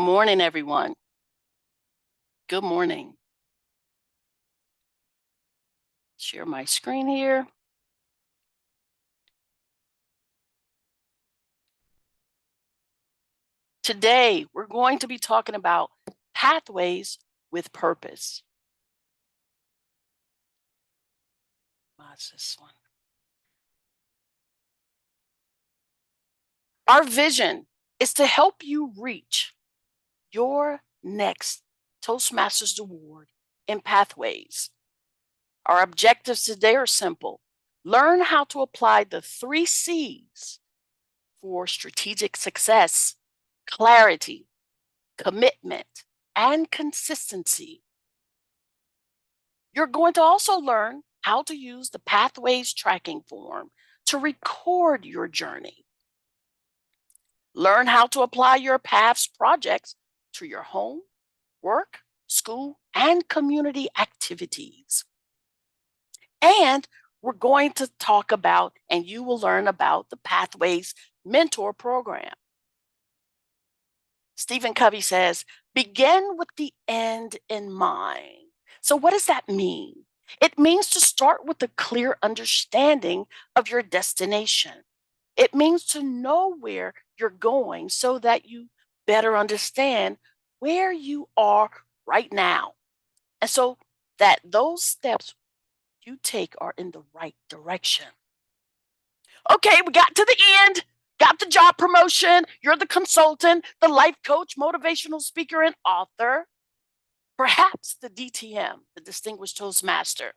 Morning, everyone. Good morning. Share my screen here. Today, we're going to be talking about pathways with purpose. What's this one? Our vision is to help you reach your next Toastmasters Award in pathways. Our objectives today are simple. Learn how to apply the 3 C's for strategic success: clarity, commitment, and consistency. You're going to also learn how to use the Pathways tracking form to record your journey. Learn how to apply your paths projects to your home, work, school, and community activities. And we're going to talk about, and you will learn about, the Pathways Mentor Program. Stephen Covey says, begin with the end in mind. So, what does that mean? It means to start with a clear understanding of your destination. It means to know where you're going so that you better understand where you are right now. And so that those steps you take are in the right direction. Okay, we got to the end, got the job promotion. You're the consultant, the life coach, motivational speaker, and author. Perhaps the DTM, the Distinguished Toastmaster.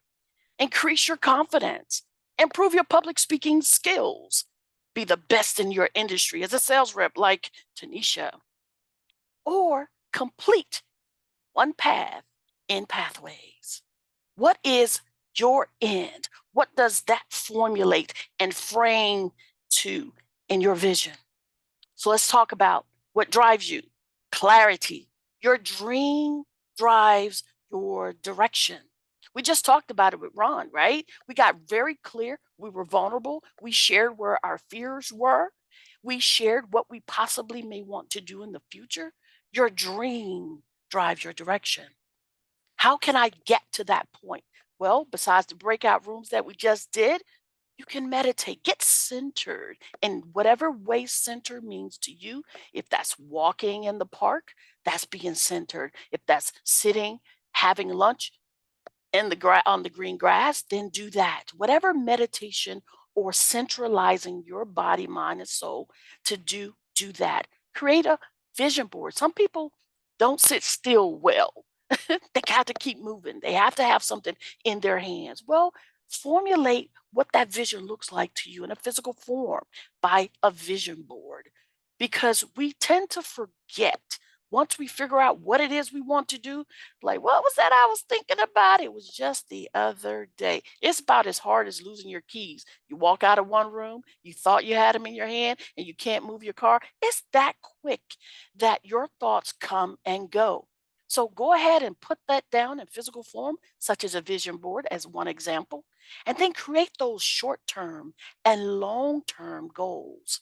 Increase your confidence, improve your public speaking skills, be the best in your industry as a sales rep like Tanisha, or complete one path in pathways. What is your end? What does that formulate and frame to in your vision? So let's talk about what drives you. Clarity. Your dream drives your direction. We just talked about it with Ron, right? We got very clear. We were vulnerable. We shared where our fears were. We shared what we possibly may want to do in the future. Your dream drives your direction. How can I get to that point? Well, besides the breakout rooms that we just did, you can meditate, get centered in whatever way center means to you. If that's walking in the park, that's being centered. If that's sitting, having lunch in the on the green grass, then do that. Whatever meditation or centralizing your body, mind, and soul to do that. Create a vision board. Some people don't sit still well. They got to keep moving. They have to have something in their hands. Well, formulate what that vision looks like to you in a physical form by a vision board, because we tend to forget once we figure out what it is we want to do. Like, what was that I was thinking about? It was just the other day. It's about as hard as losing your keys. You walk out of one room, you thought you had them in your hand, and you can't move your car. It's that quick that your thoughts come and go. So go ahead and put that down in physical form, such as a vision board, as one example, and then create those short term and long term goals.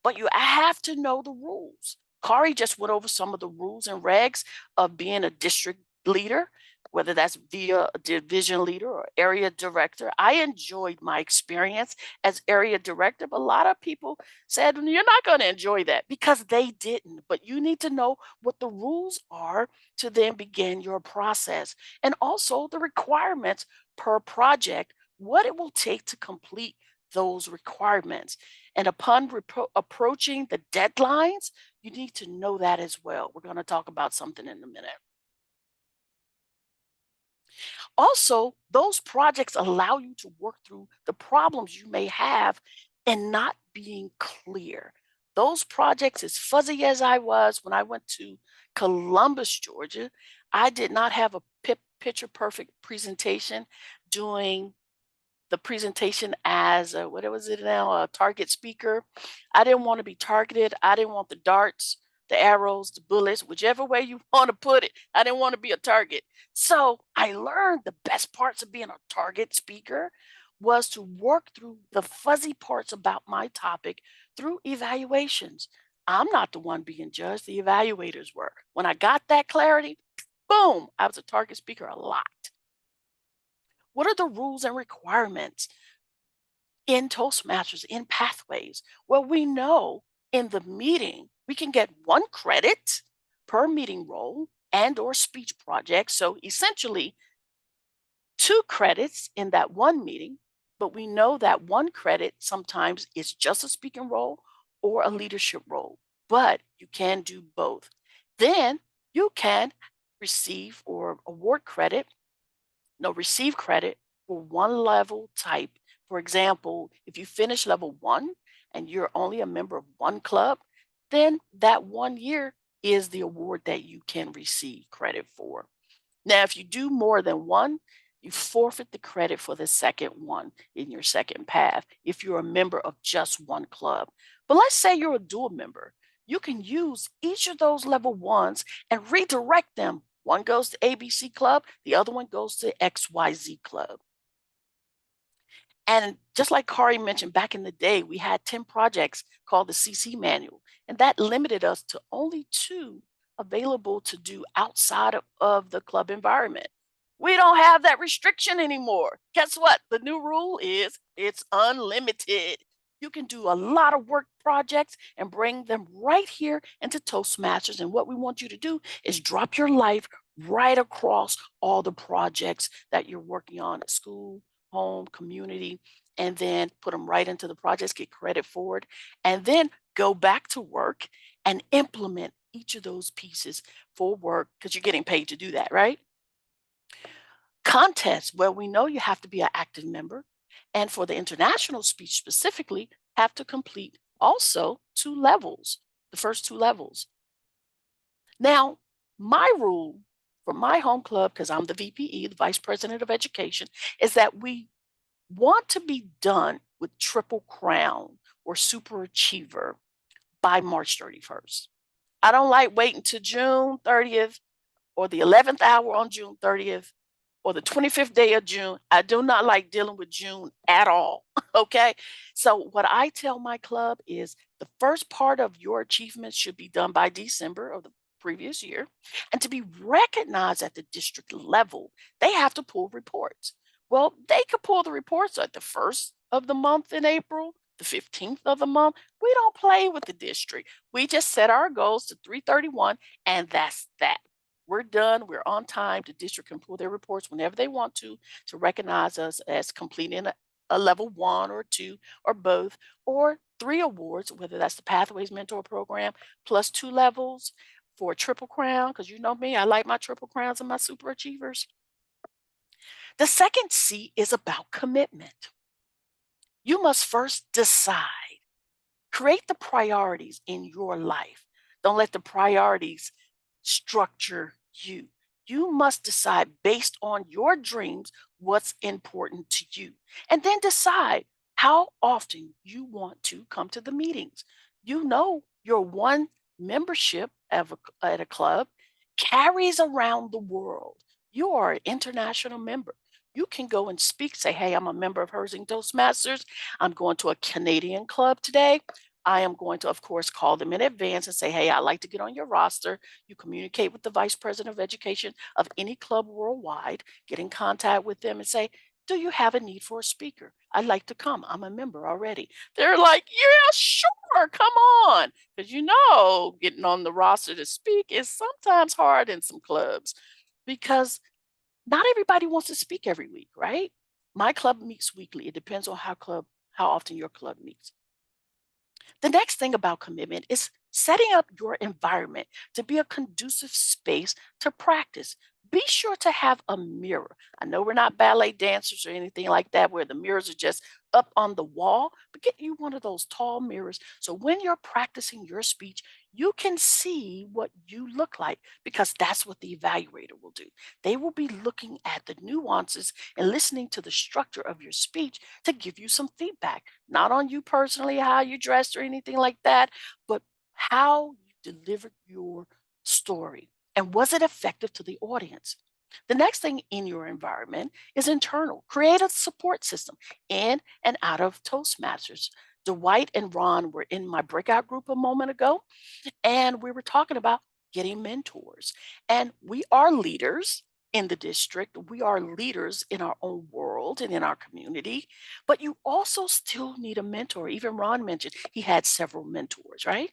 But you have to know the rules. Kari just went over some of the rules and regs of being a district leader, whether that's via a division leader or area director. I enjoyed my experience as area director, but a lot of people said, you're not going to enjoy that, because they didn't. But you need to know what the rules are to then begin your process, and also the requirements per project, what it will take to complete those requirements. And upon approaching the deadlines, you need to know that as well. We're going to talk about something in a minute. Also, those projects allow you to work through the problems you may have and not being clear. Those projects, as fuzzy as I was when I went to Columbus, Georgia, I did not have a picture perfect presentation doing the presentation as a, what was it now, a target speaker. I didn't want to be targeted. I didn't want the darts, the arrows, the bullets, whichever way you want to put it. I didn't want to be a target. So I learned the best parts of being a target speaker was to work through the fuzzy parts about my topic through evaluations. I'm not the one being judged, the evaluators were. When I got that clarity, boom, I was a target speaker a lot. What are the rules and requirements in Toastmasters, in pathways? Well, we know in the meeting, we can get 1 credit per meeting role and or speech project. So essentially 2 credits in that one meeting, but we know that 1 credit sometimes is just a speaking role or a leadership role, but you can do both. Then you can receive or award credit, no, receive credit for one level type. For example, if you finish level 1 and you're only a member of one club, then that 1 year is the award that you can receive credit for. Now, if you do more than one, you forfeit the credit for the second one in your second path if you're a member of just one club. But let's say you're a dual member. You can use each of those level 1s and redirect them. One goes to ABC Club, the other one goes to XYZ Club. And just like Kari mentioned, back in the day, we had 10 projects called the CC Manual, and that limited us to only 2 available to do outside of the club environment. We don't have that restriction anymore. Guess what? The new rule is it's unlimited. You can do a lot of work projects and bring them right here into Toastmasters. And what we want you to do is drop your life right across all the projects that you're working on at school, home, community, and then put them right into the projects, get credit for it, and then go back to work and implement each of those pieces for work because you're getting paid to do that, right? Contests, well, we know you have to be an active member. And for the international speech specifically, have to complete also 2 levels, the first 2 levels. Now, my rule for my home club, because I'm the VPE, the Vice President of Education, is that we want to be done with Triple Crown or Super Achiever by March 31st. I don't like waiting to June 30th or the 11th hour on June 30th or the 25th day of June. I do not like dealing with June at all. Okay. So, what I tell my club is the first part of your achievements should be done by December of the previous year. And to be recognized at the district level, they have to pull reports. Well, they could pull the reports at the first of the month in April, the 15th of the month. We don't play with the district. We just set our goals to 331, and that's that. We're done. We're on time. The district can pull their reports whenever they want to recognize us as completing a level 1 or 2 or both, or 3 awards, whether that's the Pathways Mentor Program plus 2 levels for a Triple Crown, because you know me, I like my Triple Crowns and my Super Achievers. The second C is about commitment. You must first decide. Create the priorities in your life. Don't let the priorities structure you. You must decide based on your dreams what's important to you. And then decide how often you want to come to the meetings. You know, your one membership at a club carries around the world. You are an international member. You can go and speak, say, hey, I'm a member of Herzing Toastmasters. I'm going to a Canadian club today. I am going to, of course, call them in advance and say, hey, I'd like to get on your roster. You communicate with the vice president of education of any club worldwide, get in contact with them and say, do you have a need for a speaker? I'd like to come. I'm a member already. They're like, yeah, sure, come on. Because you know, getting on the roster to speak is sometimes hard in some clubs because not everybody wants to speak every week, right? My club meets weekly. It depends on how often your club meets. The next thing about commitment is setting up your environment to be a conducive space to practice. Be sure to have a mirror. I know we're not ballet dancers or anything like that where the mirrors are just up on the wall, but get you one of those tall mirrors so when you're practicing your speech, you can see what you look like because that's what the evaluator will do. They will be looking at the nuances and listening to the structure of your speech to give you some feedback, not on you personally, how you dressed or anything like that, but how you delivered your story. And was it effective to the audience? The next thing in your environment is internal. Create a support system in and out of Toastmasters. Dwight and Ron were in my breakout group a moment ago, and we were talking about getting mentors. And we are leaders in the district, we are leaders in our own world and in our community, but you also still need a mentor. Even Ron mentioned he had several mentors, right?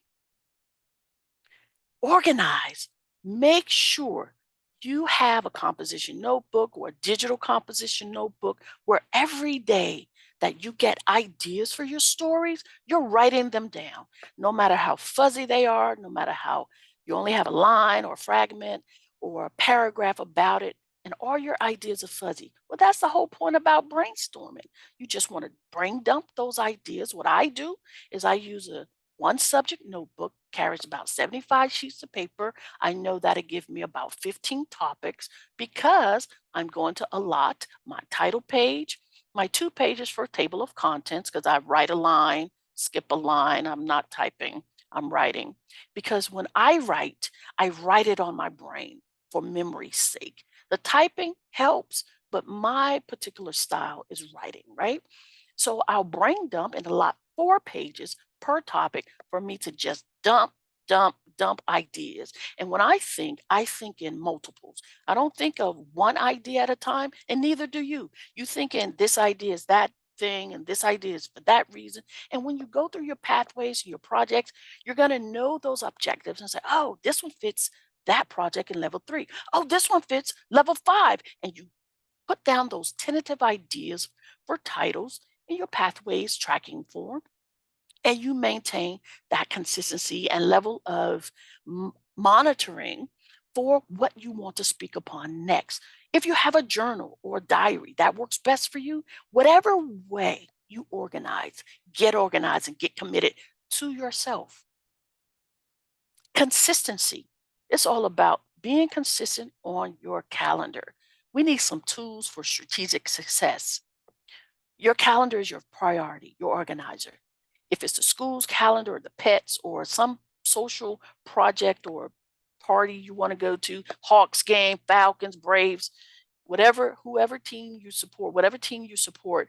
Organize. Make sure you have a composition notebook or a digital composition notebook where every day that you get ideas for your stories, you're writing them down. No matter how fuzzy they are, no matter how you only have a line or a fragment or a paragraph about it, and all your ideas are fuzzy. Well, that's the whole point about brainstorming. You just want to brain dump those ideas. What I do is I use a one subject notebook, carries about 75 sheets of paper. I know that'll give me about 15 topics because I'm going to allot my title page, my 2 pages for table of contents, because I write a line, skip a line. I'm not typing, I'm writing. Because when I write it on my brain for memory's sake. The typing helps, but my particular style is writing, right? So I'll brain dump and allot 4 pages per topic for me to just dump ideas. And when I think in multiples. I don't think of one idea at a time, and neither do you. You think in this idea is that thing, and this idea is for that reason. And when you go through your pathways and your projects, you're going to know those objectives and say, oh, this one fits that project in level 3. Oh, this one fits level 5. And you put down those tentative ideas for titles in your pathways tracking form, and you maintain that consistency and level of monitoring for what you want to speak upon next. If you have a journal or a diary that works best for you, whatever way you organize and get committed to yourself. Consistency. It's all about being consistent on your calendar. We need some tools for strategic success. Your calendar is your priority, your organizer. If it's the school's calendar or the pets or some social project or party you want to go to, Hawks game, Falcons, Braves, whatever team you support,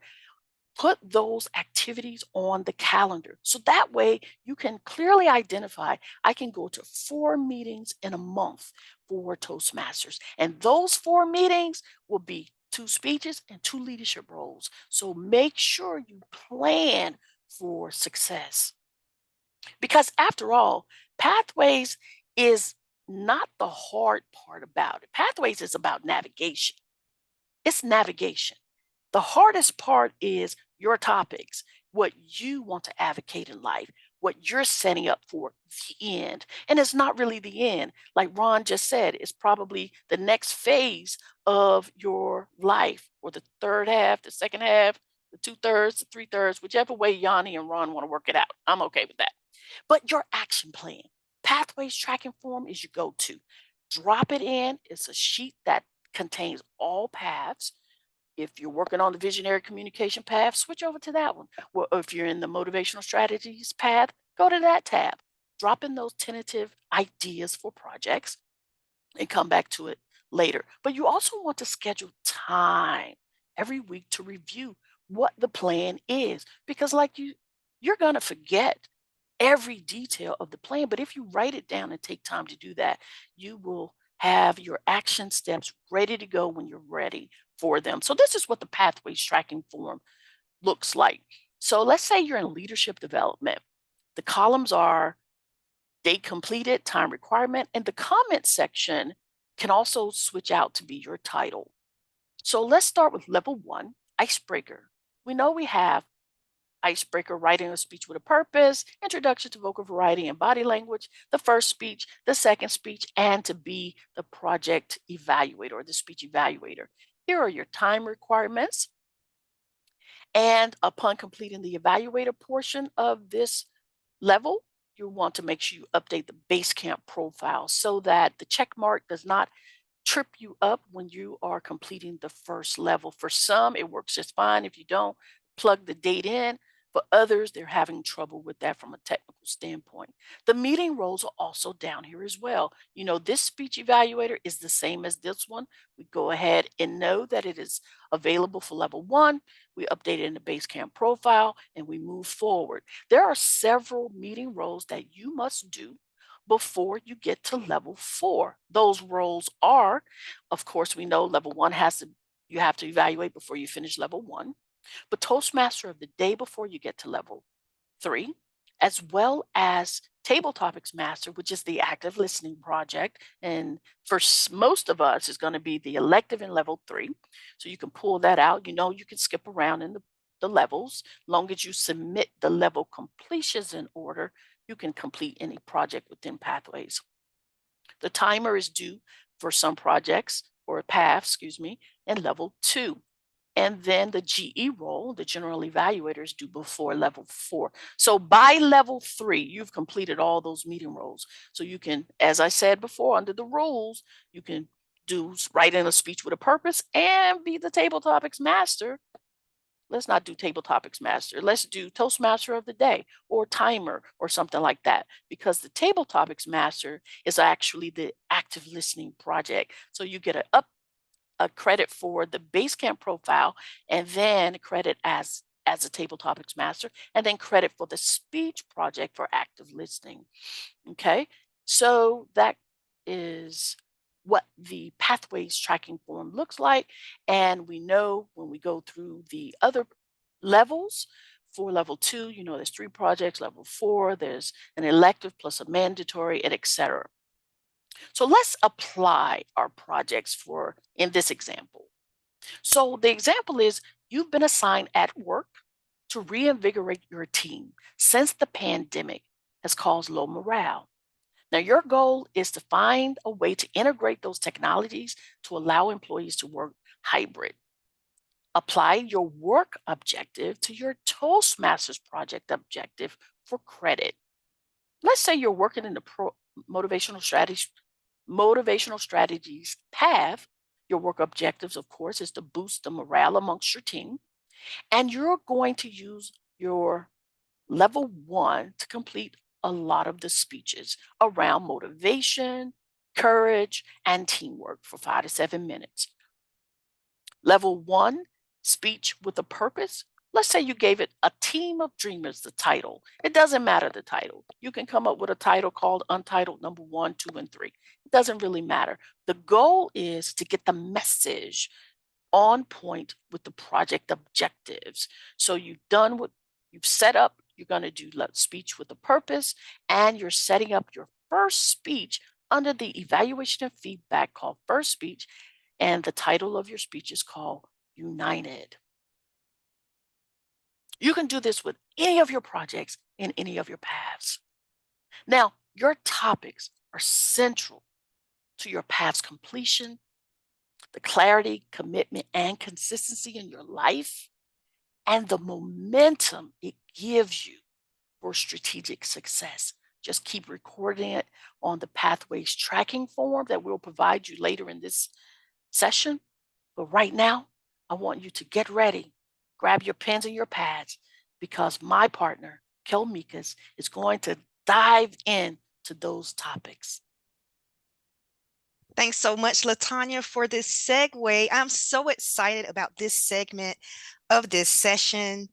put those activities on the calendar. So that way you can clearly identify, I can go to 4 meetings in a month for Toastmasters. And those 4 meetings will be 2 speeches and 2 leadership roles. So make sure you plan for success. Because after all, pathways is not the hard part about it. Pathways is about navigation. It's navigation. The hardest part is your topics, what you want to advocate in life, what you're setting up for the end. And it's not really the end. Like Ron just said, it's probably the next phase of your life, or the third half, the second half, the 2/3, the 3/3, whichever way Yanni and Ron want to work it out. I'm okay with that. But your action plan, pathways tracking form is your go to. Drop it in. It's a sheet that contains all paths. If you're working on the visionary communication path, switch over to that one. Well, if you're in the motivational strategies path, go to that tab. Drop in those tentative ideas for projects and come back to it later. But you also want to schedule time every week to review what the plan is, because you're going to forget every detail of the plan, but if you write it down and take time to do that, you will have your action steps ready to go when you're ready for them. So this is what the pathways tracking form looks like. So let's say you're in leadership development. The columns are date completed, time requirement, and the comment section can also switch out to be your title. So let's start with level 1, icebreaker. We know we have icebreaker, writing a speech with a purpose, introduction to vocal variety and body language, the first speech, the second speech, and to be the project evaluator or the speech evaluator. Here are your time requirements. And upon completing the evaluator portion of this level, you want to make sure you update the Basecamp profile so that the check mark does not trip you up when you are completing the first level. For some, it works just fine. If you don't, plug the date in. For others, they're having trouble with that from a technical standpoint. The meeting roles are also down here as well. This speech evaluator is the same as this one. We go ahead and know that it is available for level 1. We update it in the Basecamp profile and we move forward. There are several meeting roles that you must do before you get to level 4. Those roles are, of course, we know level 1 you have to evaluate before you finish level 1. But Toastmaster of the day before you get to level 3, as well as Table Topics Master, which is the active listening project. And for most of us, is going to be the elective in level 3. So you can pull that out. You can skip around in the levels. Long as you submit the level completions in order, you can complete any project within Pathways. The timer is due for some projects, or paths, excuse me, in level 2. And then the GE role, the general evaluators, do before level 4. So by level 3, you've completed all those meeting roles. So you can, as I said before, under the rules, you can write in a speech with a purpose and be the Table Topics Master. Let's not do Table Topics Master. Let's do Toastmaster of the Day or Timer or something like that, because the Table Topics Master is actually the active listening project. So you get a credit for the Basecamp profile, and then credit as a Table Topics Master, and then credit for the speech project for active listening. Okay, so that is what the Pathways tracking form looks like. And we know when we go through the other levels, for level 2, there's 3 projects. Level 4, there's an elective plus a mandatory, and etc. So let's apply our projects in this example. So the example is, you've been assigned at work to reinvigorate your team since the pandemic has caused low morale. Now, your goal is to find a way to integrate those technologies to allow employees to work hybrid. Apply your work objective to your Toastmasters project objective for credit. Let's say you're working in the motivational strategies path. Your work objectives, of course, is to boost the morale amongst your team. And you're going to use your level 1 to complete a lot of the speeches around motivation, courage, and teamwork for 5 to 7 minutes. Level 1, speech with a purpose. Let's say you gave it A Team of Dreamers, the title. It doesn't matter the title. You can come up with a title called Untitled number 1, 2, and 3. It doesn't really matter. The goal is to get the message on point with the project objectives. So you've set up, you're going to do speech with a purpose, and you're setting up your first speech under the evaluation and feedback called First Speech, and the title of your speech is called United. You can do this with any of your projects in any of your paths. Now, your topics are central to your path's completion, the clarity, commitment, and consistency in your life, and the momentum it gives you for strategic success. Just keep recording it on the Pathways tracking form that we'll provide you later in this session. But right now, I want you to get ready, grab your pens and your pads, because my partner, Kelmikis, is going to dive into those topics. Thanks so much, LaTonya, for this segue. I'm so excited about this segment of this session.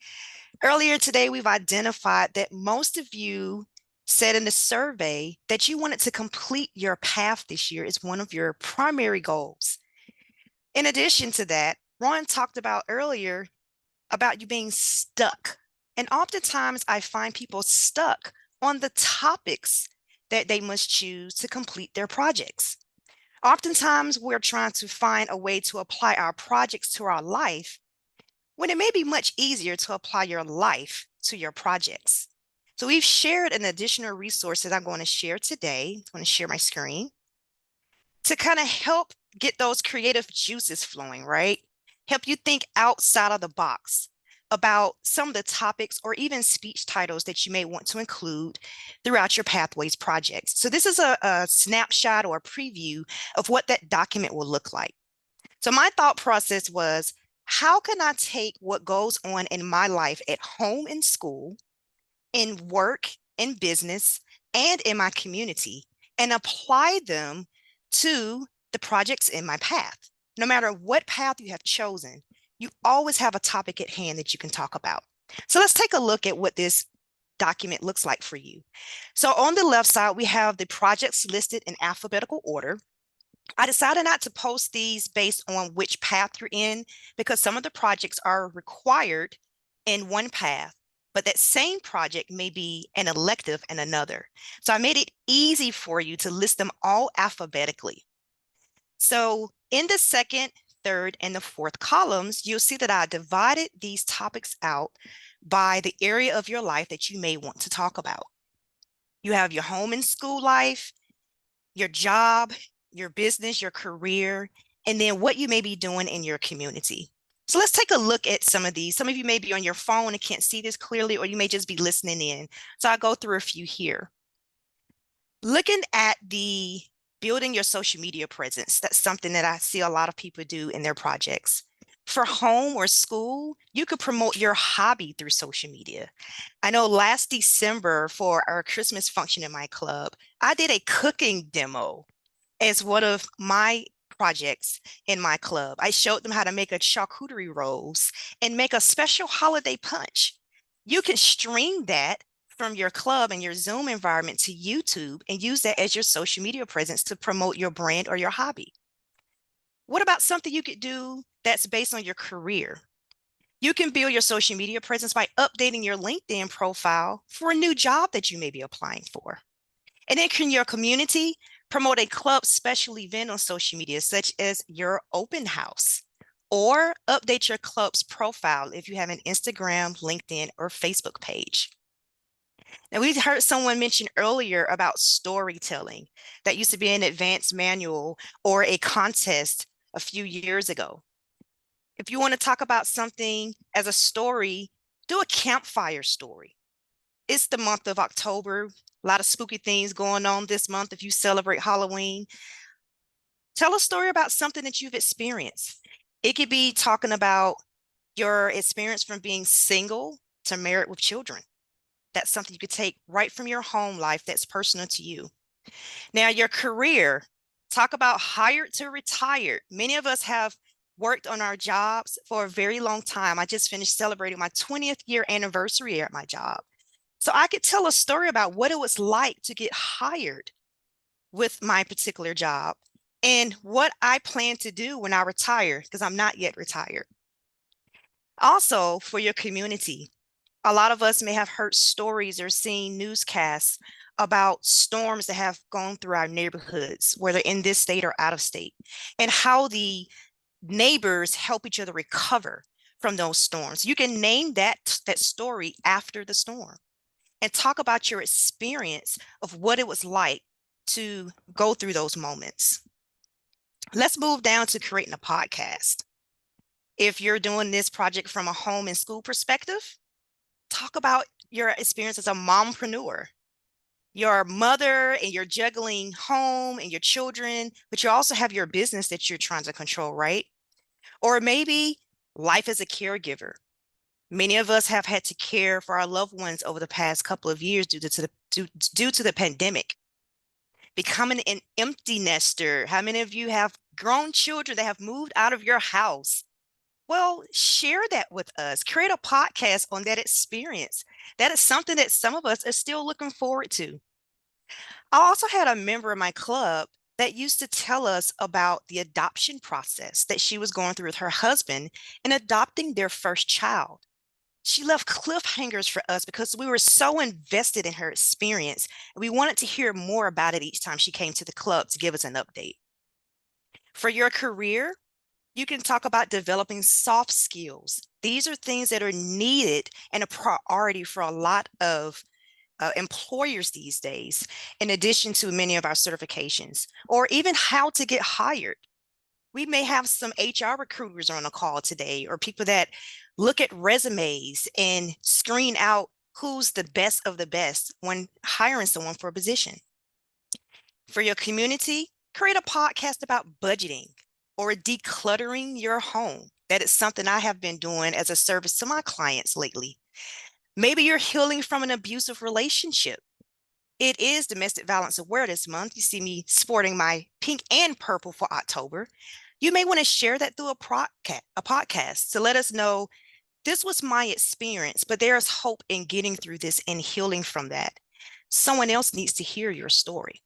Earlier today, we've identified that most of you said in the survey that you wanted to complete your path this year as one of your primary goals. In addition to that, Ron talked about earlier about you being stuck. And oftentimes I find people stuck on the topics that they must choose to complete their projects. Oftentimes we're trying to find a way to apply our projects to our life, when it may be much easier to apply your life to your projects. So we've shared an additional resource that I'm going to share today. I'm going to share my screen to kind of help get those creative juices flowing, right? Help you think outside of the box about some of the topics or even speech titles that you may want to include throughout your Pathways projects. So this is a snapshot or a preview of what that document will look like. So my thought process was, How can I take what goes on in my life at home and school, in work, in business, and in my community and apply them to the projects in my path? No matter what path you have chosen, you always have a topic at hand that you can talk about. So let's take a look at what this document looks like for you. So on the left side, we have the projects listed in alphabetical order. I decided not to post these based on which path you're in because some of the projects are required in one path, but that same project may be an elective in another. So I made it easy for you to list them all alphabetically. So in the second, third, and the fourth columns, you'll see that I divided these topics out by the area of your life that you may want to talk about. You have your home and school life, your job, your business, your career, and then what you may be doing in your community. So let's take a look at some of these. Some of you may be on your phone and can't see this clearly, or you may just be listening in. So I'll go through a few here. Looking at the building your social media presence, that's something that I see a lot of people do in their projects. For home or school, you could promote your hobby through social media. I know last December for our Christmas function in my club, I did a cooking demo as one of my projects in my club. I showed them how to make a charcuterie rolls and make a special holiday punch. You can stream that from your club and your Zoom environment to YouTube and use that as your social media presence to promote your brand or your hobby. What about something you could do that's based on your career? You can build your social media presence by updating your LinkedIn profile for a new job that you may be applying for. And then in your community, promote a club special event on social media, such as your open house, or update your club's profile if you have an Instagram, LinkedIn, or Facebook page. Now, we heard someone mention earlier about storytelling. That used to be an advanced manual or a contest a few years ago. If you want to talk about something as a story, do a campfire story. It's the month of October, a lot of spooky things going on this month if you celebrate Halloween. Tell a story about something that you've experienced. It could be talking about your experience from being single to married with children. That's something you could take right from your home life that's personal to you. Now, your career, talk about hired to retired. Many of us have worked on our jobs for a very long time. I just finished celebrating my 20th year anniversary at my job. So I could tell a story about what it was like to get hired with my particular job and what I plan to do when I retire, because I'm not yet retired. Also, for your community, a lot of us may have heard stories or seen newscasts about storms that have gone through our neighborhoods, whether in this state or out of state, and how the neighbors help each other recover from those storms. You can name that story after the storm and talk about your experience of what it was like to go through those moments. Let's move down to creating a podcast. If you're doing this project from a home and school perspective, talk about your experience as a mompreneur. Your mother and you're juggling home and your children, but you also have your business that you're trying to control, right? Or maybe life as a caregiver. Many of us have had to care for our loved ones over the past couple of years due to the pandemic. Becoming an empty nester. How many of you have grown children that have moved out of your house? Well, share that with us. Create a podcast on that experience. That is something that some of us are still looking forward to. I also had a member of my club that used to tell us about the adoption process that she was going through with her husband in adopting their first child. She left cliffhangers for us because we were so invested in her experience. And we wanted to hear more about it each time she came to the club to give us an update. For your career, you can talk about developing soft skills. These are things that are needed and a priority for a lot of employers these days, in addition to many of our certifications, or even how to get hired. We may have some HR recruiters on a call today, or people that look at resumes and screen out who's the best of the best when hiring someone for a position. For your community, create a podcast about budgeting or decluttering your home. That is something I have been doing as a service to my clients lately. Maybe you're healing from an abusive relationship. It is Domestic Violence Awareness Month. You see me sporting my pink and purple for October. You may want to share that through a podcast to let us know this was my experience, but there's hope in getting through this and healing from that. Someone else needs to hear your story.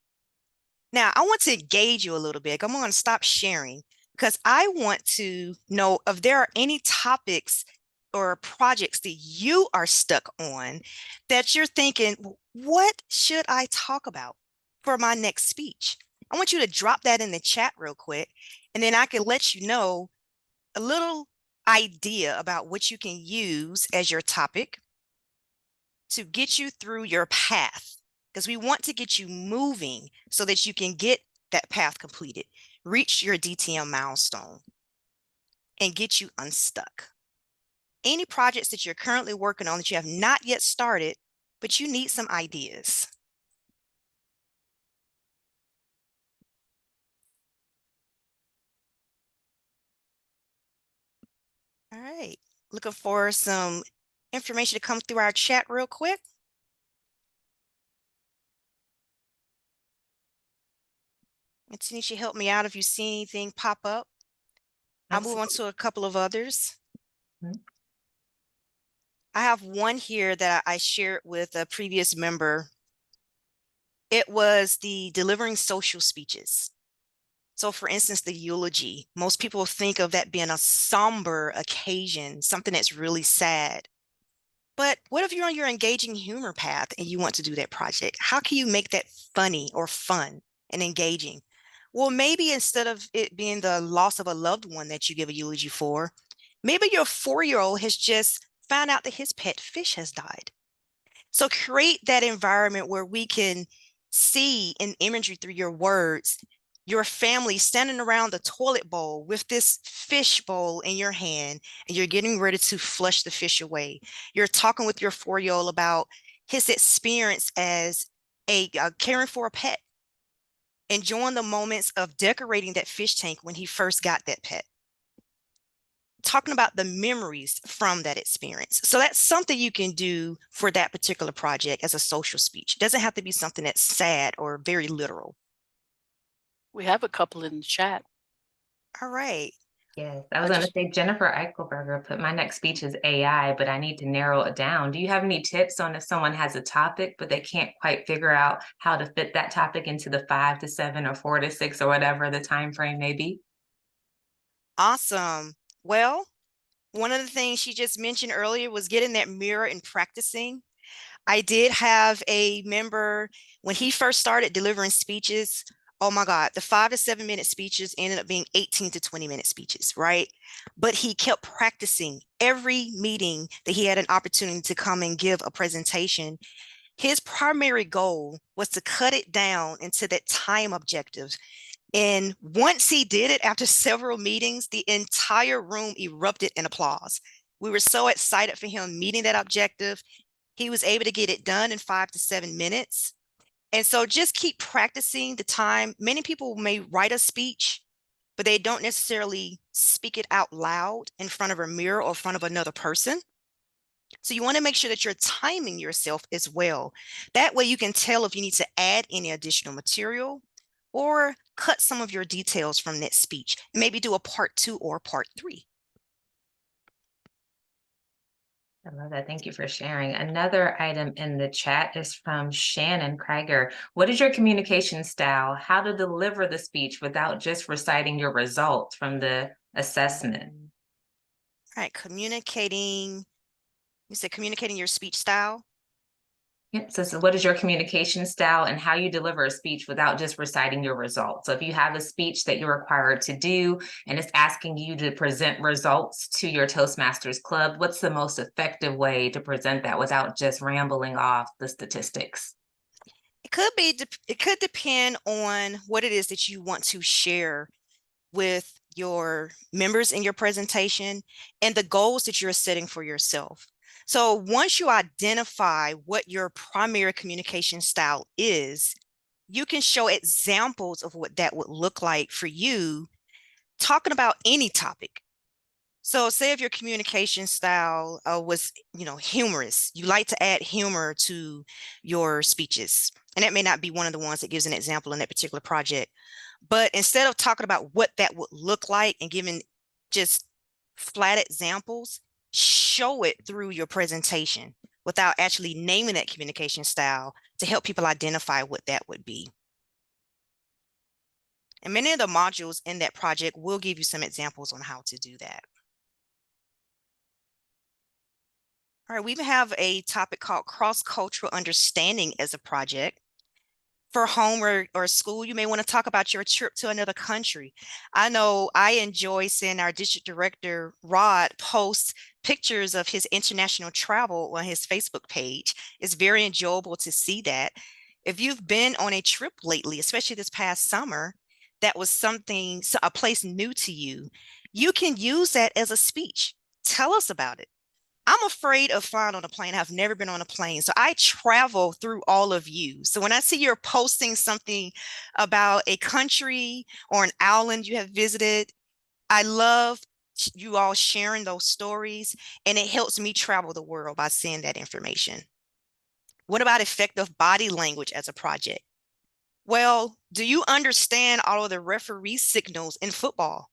Now, I want to engage you a little bit. I'm going to stop sharing because I want to know if there are any topics or projects that you are stuck on that you're thinking, what should I talk about for my next speech? I want you to drop that in the chat real quick, and then I can let you know a little idea about what you can use as your topic to get you through your path, because we want to get you moving so that you can get that path completed, reach your DTM milestone, and get you unstuck. Any projects that you're currently working on that you have not yet started, but you need some ideas. All right, looking for some information to come through our chat real quick. And Tanisha, help me out if you see anything pop up. I'll move on to a couple of others. Mhm. I have one here that I shared with a previous member. It was the delivering social speeches. So for instance, the eulogy, most people think of that being a somber occasion, something that's really sad. But what if you're on your engaging humor path and you want to do that project? How can you make that funny or fun and engaging? Well, maybe instead of it being the loss of a loved one that you give a eulogy for, maybe your 4-year-old has just found out that his pet fish has died. So create that environment where we can see in imagery through your words, your family standing around the toilet bowl with this fish bowl in your hand, and you're getting ready to flush the fish away. You're talking with your 4-year-old about his experience as a caring for a pet, enjoying the moments of decorating that fish tank when he first got that pet, talking about the memories from that experience. So that's something you can do for that particular project as a social speech. It doesn't have to be something that's sad or very literal. We have a couple in the chat. All right. Yes, I was going to say Jennifer Eichelberger put my next speech is AI, but I need to narrow it down. Do you have any tips on if someone has a topic, but they can't quite figure out how to fit that topic into the 5 to 7 or 4 to 6 or whatever the time frame may be? Awesome. Well, one of the things she just mentioned earlier was getting that mirror and practicing. I did have a member when he first started delivering speeches. Oh my God, the 5 to 7 minute speeches ended up being 18 to 20-minute speeches, right? But he kept practicing every meeting that he had an opportunity to come and give a presentation. His primary goal was to cut it down into that time objective. And once he did it, after several meetings, the entire room erupted in applause. We were so excited for him meeting that objective. He was able to get it done in 5 to 7 minutes. And so just keep practicing the time. Many people may write a speech, but they don't necessarily speak it out loud in front of a mirror or in front of another person. So you want to make sure that you're timing yourself as well. That way you can tell if you need to add any additional material or cut some of your details from that speech. Maybe do a part 2 or part 3. I love that. Thank you for sharing. Another item in the chat is from Shannon Krieger. What is your communication style? How to deliver the speech without just reciting your results from the assessment? All right, communicating. You said communicating your speech style. Yep. So what is your communication style and how you deliver a speech without just reciting your results? So if you have a speech that you're required to do and it's asking you to present results to your Toastmasters Club, what's the most effective way to present that without just rambling off the statistics? It could depend on what it is that you want to share with your members in your presentation and the goals that you're setting for yourself. So once you identify what your primary communication style is, you can show examples of what that would look like for you talking about any topic. So say if your communication style was, humorous, you like to add humor to your speeches. And that may not be one of the ones that gives an example in that particular project. But instead of talking about what that would look like and giving just flat examples, show it through your presentation without actually naming that communication style to help people identify what that would be. And many of the modules in that project will give you some examples on how to do that. All right, we even have a topic called cross-cultural understanding as a project. For home or school, you may want to talk about your trip to another country. I know I enjoy seeing our district director, Rod, post pictures of his international travel on his Facebook page. It's very enjoyable to see that. If you've been on a trip lately, especially this past summer, that was a place new to you, you can use that as a speech. Tell us about it. I'm afraid of flying on a plane. I've never been on a plane. So I travel through all of you. So when I see you're posting something about a country or an island you have visited, I love you all sharing those stories, and it helps me travel the world by seeing that information. What about effective body language as a project? Well, do you understand all of the referee signals in football?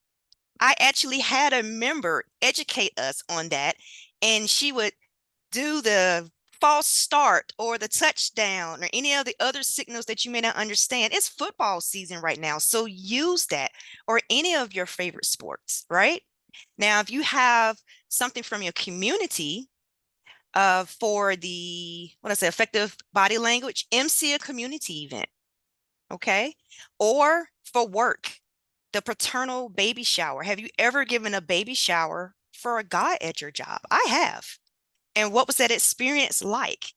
I actually had a member educate us on that, and she would do the false start or the touchdown or any of the other signals that you may not understand. It's football season right now, so use that, or any of your favorite sports, right? Now, if you have something from your community for the, what I say, effective body language, MC a community event, okay? Or for work, the paternal baby shower. Have you ever given a baby shower for a guy at your job? I have. And what was that experience like?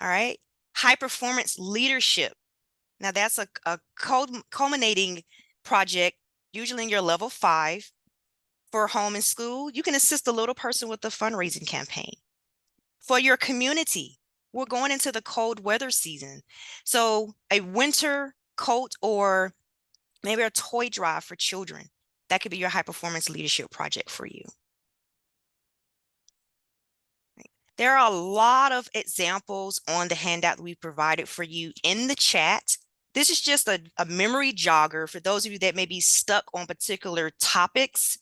All right. High performance leadership. Now that's a culminating project, usually in your level 5 for home and school. You can assist a little person with a fundraising campaign. For your community, we're going into the cold weather season. So a winter coat or maybe a toy drive for children. That could be your high performance leadership project for you. There are a lot of examples on the handout we provided for you in the chat. This is just a memory jogger for those of you that may be stuck on particular topics.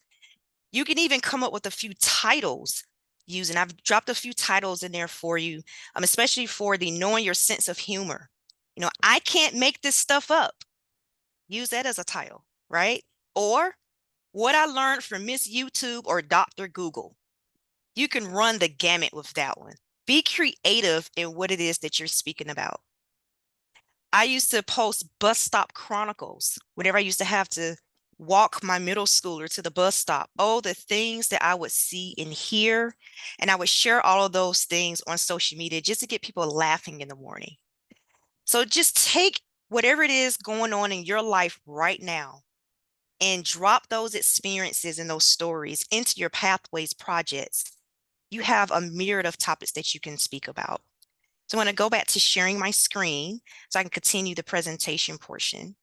You can even come up with a few titles using. I've dropped a few titles in there for you, especially for the knowing your sense of humor. I can't make this stuff up. Use that as a title, right? Or what I learned from Miss YouTube or Dr. Google. You can run the gamut with that one. Be creative in what it is that you're speaking about. I used to post bus stop chronicles whenever I used to have to walk my middle schooler to the bus stop. Oh, the things that I would see and hear. And I would share all of those things on social media just to get people laughing in the morning. So just take whatever it is going on in your life right now and drop those experiences and those stories into your Pathways projects. You have a myriad of topics that you can speak about. So I'm going to go back to sharing my screen so I can continue the presentation portion.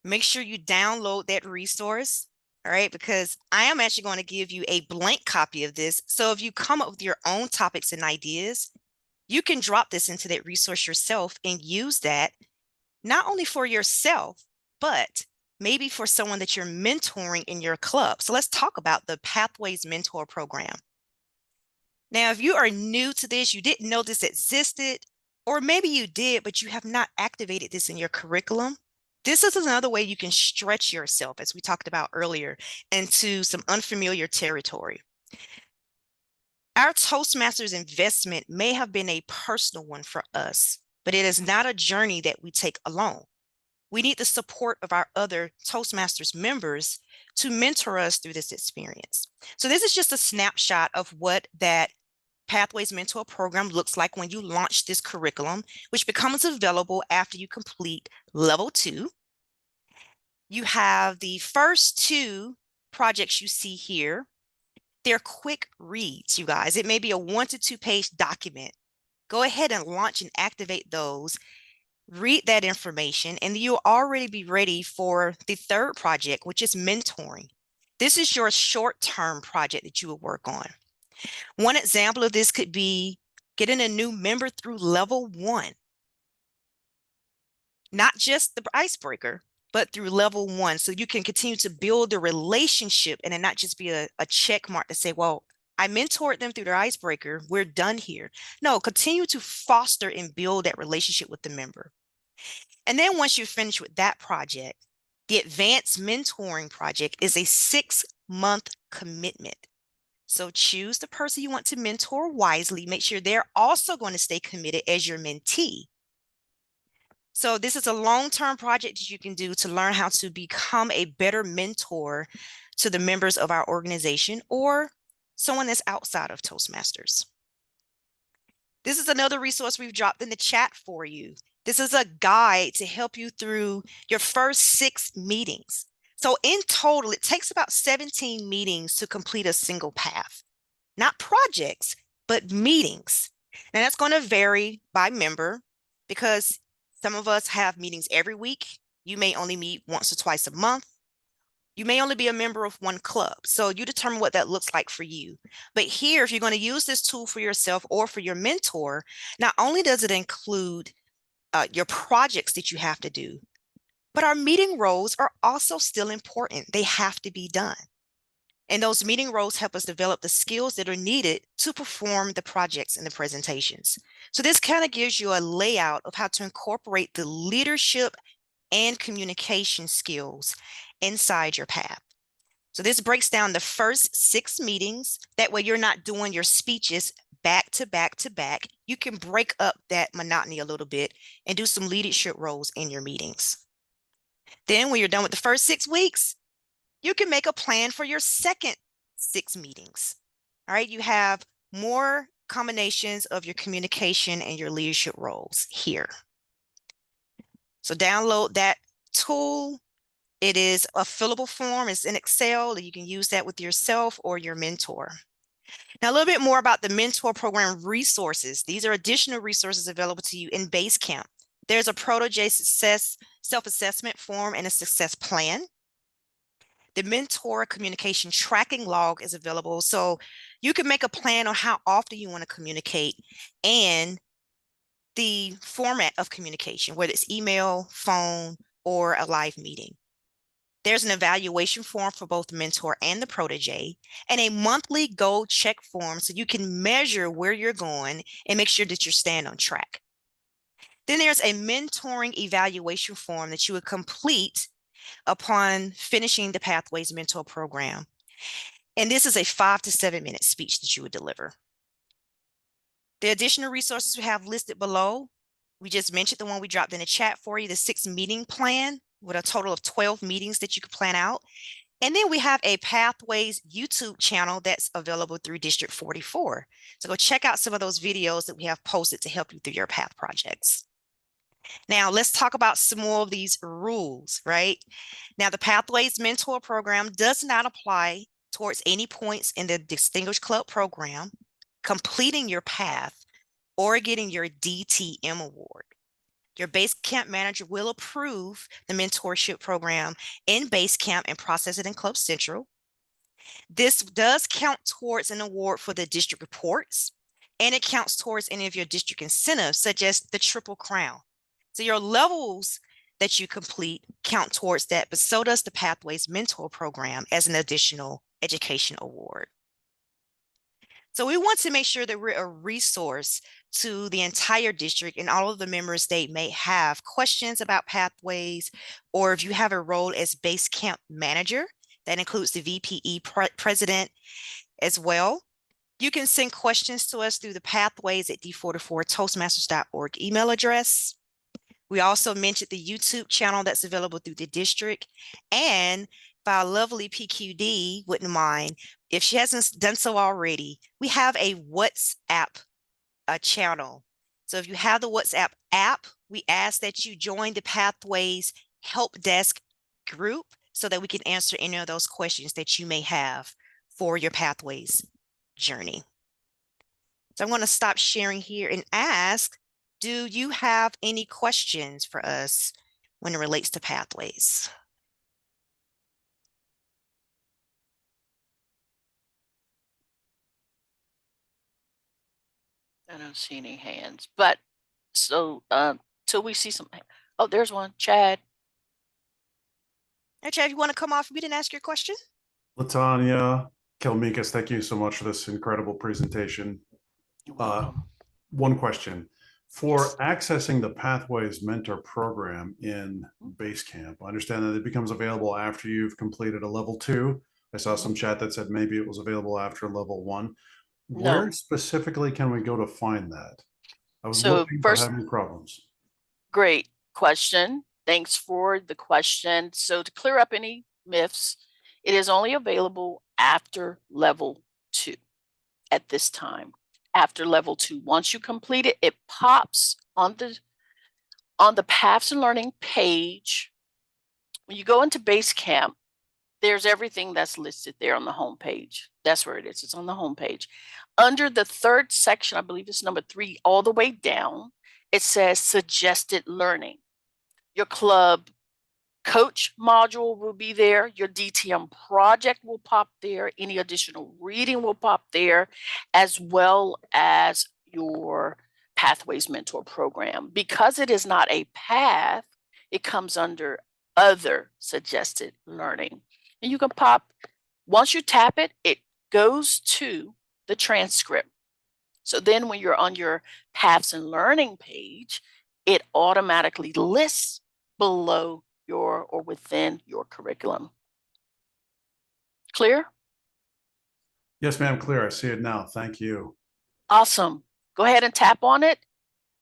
Make sure you download that resource, all right, because I am actually going to give you a blank copy of this. So if you come up with your own topics and ideas, you can drop this into that resource yourself and use that not only for yourself, but maybe for someone that you're mentoring in your club. So let's talk about the Pathways Mentor Program. Now, if you are new to this, you didn't know this existed, or maybe you did, but you have not activated this in your curriculum, this is another way you can stretch yourself, as we talked about earlier, into some unfamiliar territory. Our Toastmasters investment may have been a personal one for us, but it is not a journey that we take alone. We need the support of our other Toastmasters members to mentor us through this experience. So this is just a snapshot of what that Pathways Mentor Program looks like when you launch this curriculum, which becomes available after you complete level 2. You have the first 2 projects you see here. They're quick reads, you guys. It may be a 1 to 2 page document. Go ahead and launch and activate those. read that information, and you'll already be ready for the third project, which is mentoring. This is your short-term project that you will work on. One example of this could be getting a new member through level 1. Not just the icebreaker, but through level 1. So you can continue to build the relationship and it not just be a check mark to say, well, I mentored them through their icebreaker. We're done here. No, continue to foster and build that relationship with the member. And then once you're finished with that project, the advanced mentoring project is a 6-month commitment. So choose the person you want to mentor wisely. Make sure they're also going to stay committed as your mentee. So this is a long-term project that you can do to learn how to become a better mentor to the members of our organization or someone that's outside of Toastmasters. This is another resource we've dropped in the chat for you. This is a guide to help you through your first 6 meetings. So in total, it takes about 17 meetings to complete a single path. Not projects, but meetings. Now that's going to vary by member because some of us have meetings every week. You may only meet once or twice a month. You may only be a member of one club. So you determine what that looks like for you. But here, if you're going to use this tool for yourself or for your mentor, not only does it include your projects that you have to do, but our meeting roles are also still important. They have to be done. And those meeting roles help us develop the skills that are needed to perform the projects and the presentations. So this kind of gives you a layout of how to incorporate the leadership and communication skills inside your path. So this breaks down the first 6 meetings. That way you're not doing your speeches back to back to back. You can break up that monotony a little bit and do some leadership roles in your meetings. Then when you're done with the first 6 weeks, you can make a plan for your second 6 meetings. All right, you have more combinations of your communication and your leadership roles here. So download that tool. It is a fillable form. It's in Excel. You can use that with yourself or your mentor. Now, a little bit more about the mentor program resources. These are additional resources available to you in Basecamp. There's a Protege success self-assessment form and a success plan. The mentor communication tracking log is available. So you can make a plan on how often you want to communicate and the format of communication, whether it's email, phone, or a live meeting. There's an evaluation form for both the mentor and the protege, and a monthly goal check form so you can measure where you're going and make sure that you're staying on track. Then there's a mentoring evaluation form that you would complete upon finishing the Pathways Mentor program. And this is a 5 to 7 minute speech that you would deliver. The additional resources we have listed below, we just mentioned the one we dropped in the chat for you, the 6 meeting plan with a total of 12 meetings that you could plan out. And then we have a Pathways YouTube channel that's available through District 44. So go check out some of those videos that we have posted to help you through your path projects. Now, let's talk about some more of these rules, right? Now, the Pathways Mentor Program does not apply towards any points in the Distinguished Club program, completing your path, or getting your DTM award. Your Basecamp manager will approve the mentorship program in Basecamp and process it in Club Central. This does count towards an award for the district reports, and it counts towards any of your district incentives, such as the Triple Crown. So your levels that you complete count towards that, but so does the Pathways Mentor Program as an additional education award. So we want to make sure that we're a resource to the entire district, and all of the members, they may have questions about Pathways, or if you have a role as Basecamp manager, that includes the VPE president as well. You can send questions to us through the pathways@d44toastmasters.org email address. We also mentioned the YouTube channel that's available through the district. And if our lovely PQD wouldn't mind, if she hasn't done so already, we have a WhatsApp channel. So if you have the WhatsApp app, we ask that you join the Pathways Help Desk group so that we can answer any of those questions that you may have for your Pathways journey. So I'm going to stop sharing here and ask Do you have any questions for us when it relates to pathways? I don't see any hands, but so till we see some. Oh, there's one. Chad. Hey, Chad, you want to come off? We didn't ask your question. LaTonya, Kelmikis, thank you so much for this incredible presentation. You're welcome. One question. For Yes. accessing the Pathways Mentor Program in Basecamp, I understand that it becomes available after you've completed a level 2. I saw some chat that said maybe it was available after level 1. Where No. specifically can we go to find that? I was So looking but first, having problems. great question. Thanks for the question. So to clear up any myths, it is only available after level 2 at this time. After level 2, once you complete it, it pops on the Paths and Learning page. When you go into Basecamp, there's everything that's listed there on the home page. That's where it is. It's on the home page. Under the third section, I believe it's number 3, all the way down, it says suggested learning. Your club coach module will be there. Your DTM project will pop there. Any additional reading will pop there, as well as your Pathways Mentor program. Because it is not a path, it comes under other suggested learning. And you can pop, once you tap it, it goes to the transcript. So then when you're on your Paths and Learning page, it automatically lists below your or within your curriculum. Clear? Yes, ma'am, clear. I see it now. Thank you. Awesome. Go ahead and tap on it.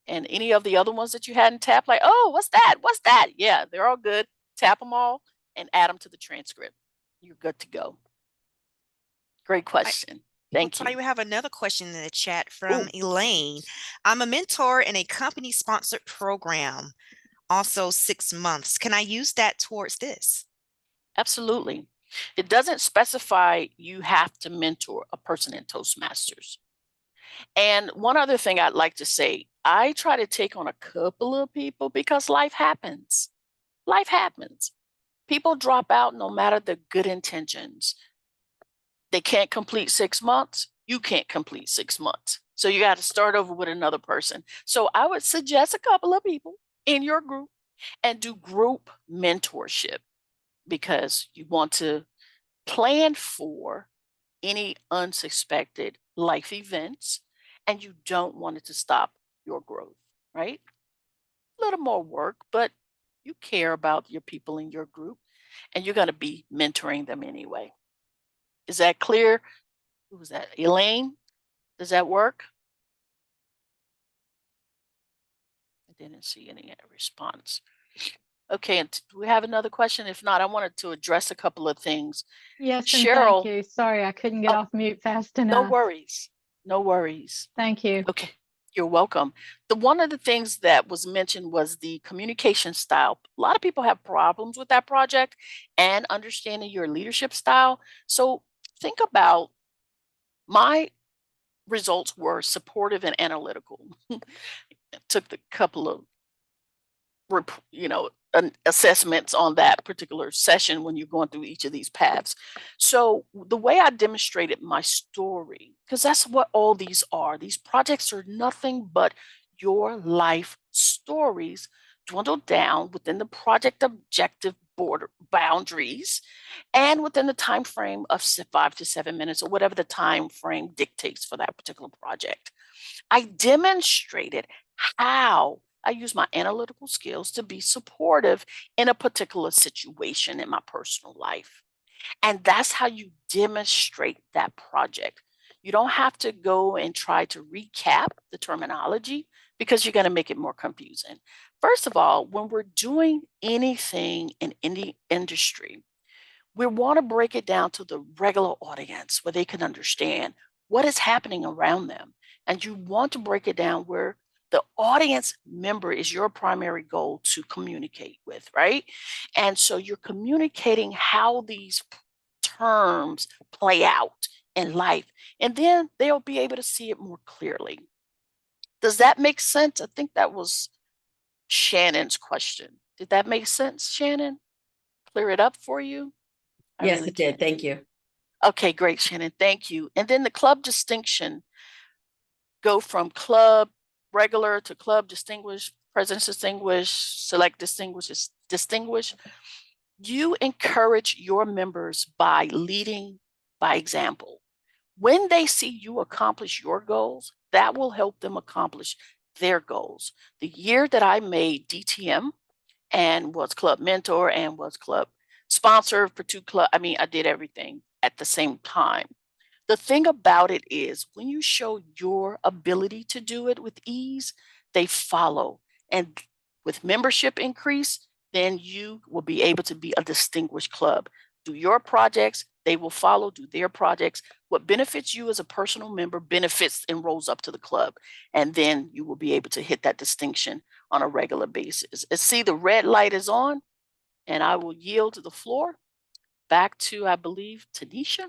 And any of the other ones that you hadn't tapped, like, oh, what's that? What's that? Yeah, they're all good. Tap them all and add them to the transcript. You're good to go. Great question. Thank you. We have another question in the chat from Elaine. I'm a mentor in a company-sponsored program, also 6 months. Can I use that towards this? Absolutely. It doesn't specify you have to mentor a person in Toastmasters. And one other thing I'd like to say, I try to take on a couple of people because life happens. Life happens. People drop out no matter the good intentions. They can't complete 6 months. You can't complete 6 months. So you got to start over with another person. So I would suggest a couple of people in your group and do group mentorship, because you want to plan for any unsuspected life events and you don't want it to stop your growth, right? A little more work, but you care about your people in your group and you're going to be mentoring them anyway. Is that clear? Who was that? Elaine? Does that work? I didn't see any response. Okay, and do we have another question? If not, I wanted to address a couple of things. Yes, Cheryl, and thank you. Sorry, I couldn't get off mute fast enough. No worries. No worries. Thank you. Okay, you're welcome. One of the things that was mentioned was the communication style. A lot of people have problems with that project and understanding your leadership style. So think about, my results were supportive and analytical. Took a couple of assessments on that particular session when you're going through each of these paths. So the way I demonstrated my story, because that's what all these are. These projects are nothing but your life stories dwindled down within the project objective boundaries and within the time frame of 5 to 7 minutes or whatever the time frame dictates for that particular project. I demonstrated how I use my analytical skills to be supportive in a particular situation in my personal life. And that's how you demonstrate that project. You don't have to go and try to recap the terminology because you're going to make it more confusing. First of all, when we're doing anything in any industry, we want to break it down to the regular audience where they can understand what is happening around them. And you want to break it down where the audience member is your primary goal to communicate with, right? And so you're communicating how these terms play out in life, and then they'll be able to see it more clearly. Does that make sense? I think that was Shannon's question. Did that make sense, Shannon? Clear it up for you? Yes, it did. Thank you. Okay, great, Shannon. Thank you. And then the club distinction, go from club regular to club distinguished, president's distinguished, select distinguished, distinguished. You encourage your members by leading by example. When they see you accomplish your goals, that will help them accomplish their goals. The year that I made DTM and was club mentor and was club sponsor for two club, I mean, I did everything at the same time. The thing about it is when you show your ability to do it with ease, they follow. And with membership increase, then you will be able to be a distinguished club. Do your projects, they will follow, do their projects. What benefits you as a personal member benefits and rolls up to the club. And then you will be able to hit that distinction on a regular basis. See, the red light is on, and I will yield to the floor back to, I believe, Tanisha.